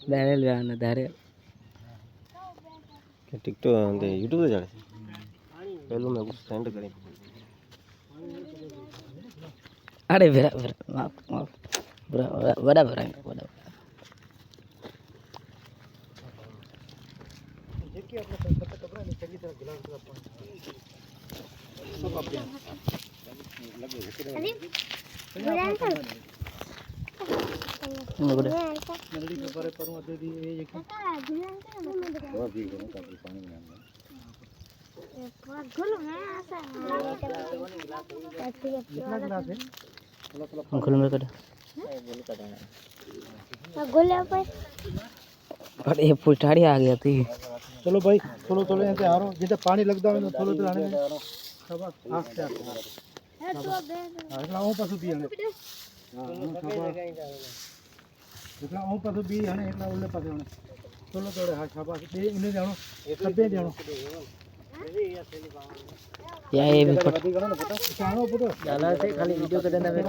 धारे धारे धारे टिकटॉक यूट्यूब जाए पहलू मैं कुछ सेंड करें अरे बराबर अरे ये पुटाड़ी आ गया थी। चलो भाई थोड़ा थोड़ा यहाँ से आ रहा हूँ जितना पानी लगता है थोड़ा थोड़ा आने पास भी है इतना ओ पास भी है इतना उल्ले पास होने थोड़ा थोड़ा हाँ शाबाश ये इन्हें जानो कब्बे जानो या ये भी जानो पुतो डाला से खाली वीडियो करने में